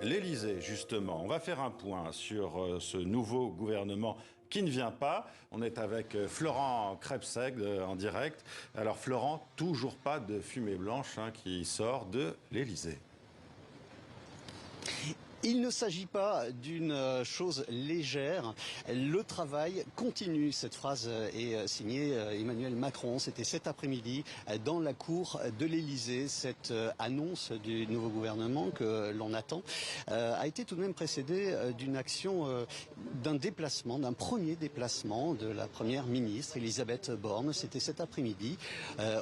l'Élysée, justement. On va faire un point sur ce nouveau gouvernement qui ne vient pas. On est avec Florent Krebseg en direct. Alors Florent, toujours pas de fumée blanche qui sort de l'Élysée. Il ne s'agit pas d'une chose légère. Le travail continue. Cette phrase est signée Emmanuel Macron. C'était cet après-midi dans la cour de l'Élysée. Cette annonce du nouveau gouvernement que l'on attend a été tout de même précédée d'une action, d'un déplacement, d'un premier déplacement de la première ministre Elisabeth Borne. C'était cet après-midi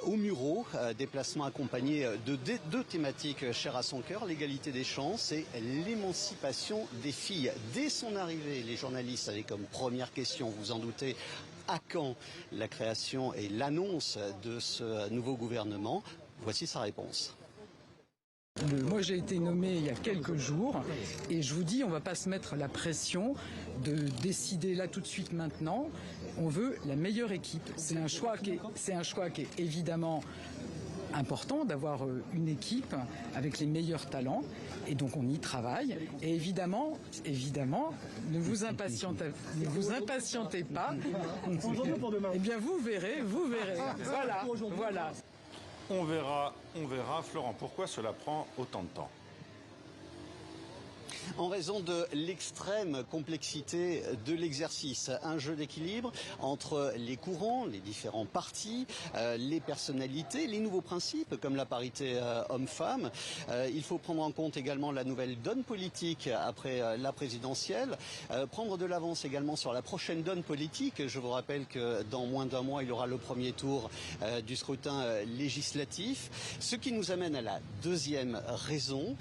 au Mureau. Déplacement accompagné de deux thématiques chères à son cœur, l'égalité des chances et l'émancipation des filles. Dès son arrivée, les journalistes avaient comme première question, vous en doutez, à quand la création et l'annonce de ce nouveau gouvernement? Voici sa réponse. Moi j'ai été nommé il y a quelques jours et je vous dis on ne va pas se mettre la pression de décider là tout de suite maintenant. On veut la meilleure équipe. C'est un choix qui est évidemment important d'avoir une équipe avec les meilleurs talents et donc on y travaille et évidemment ne vous impatientez pas. Eh bien vous verrez voilà. On verra. Florent, pourquoi cela prend autant de temps ? En raison de l'extrême complexité de l'exercice. Un jeu d'équilibre entre les courants, les différents partis, les personnalités, les nouveaux principes comme la parité homme-femme. Il faut prendre en compte également la nouvelle donne politique après la présidentielle. Prendre de l'avance également sur la prochaine donne politique. Je vous rappelle que dans moins d'un mois, il y aura le premier tour du scrutin législatif. Ce qui nous amène à la deuxième raison.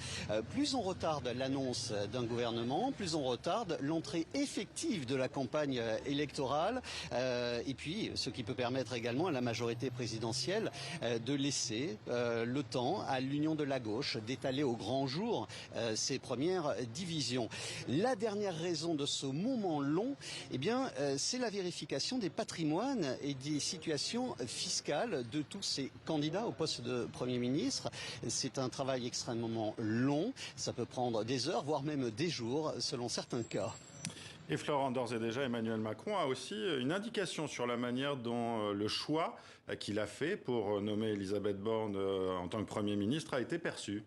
Plus on retarde l'annonce d'un gouvernement, plus on retarde l'entrée effective de la campagne électorale et puis ce qui peut permettre également à la majorité présidentielle de laisser le temps à l'union de la gauche d'étaler au grand jour ses premières divisions. La dernière raison de ce moment long, eh bien, c'est la vérification des patrimoines et des situations fiscales de tous ces candidats au poste de Premier ministre. C'est un travail extrêmement long, ça peut prendre des heures, voire même des jours, selon certains cas. Et Florent, d'ores et déjà, Emmanuel Macron a aussi une indication sur la manière dont le choix qu'il a fait pour nommer Elisabeth Borne en tant que Premier ministre a été perçu.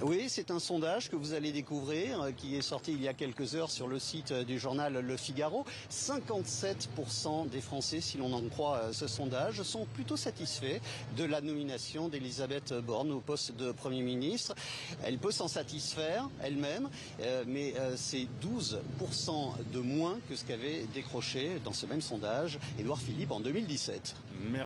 Oui, c'est un sondage que vous allez découvrir, qui est sorti il y a quelques heures sur le site du journal Le Figaro. 57% des Français, si l'on en croit ce sondage, sont plutôt satisfaits de la nomination d'Elisabeth Borne au poste de Premier ministre. Elle peut s'en satisfaire elle-même, mais c'est 12% de moins que ce qu'avait décroché dans ce même sondage Édouard Philippe en 2017.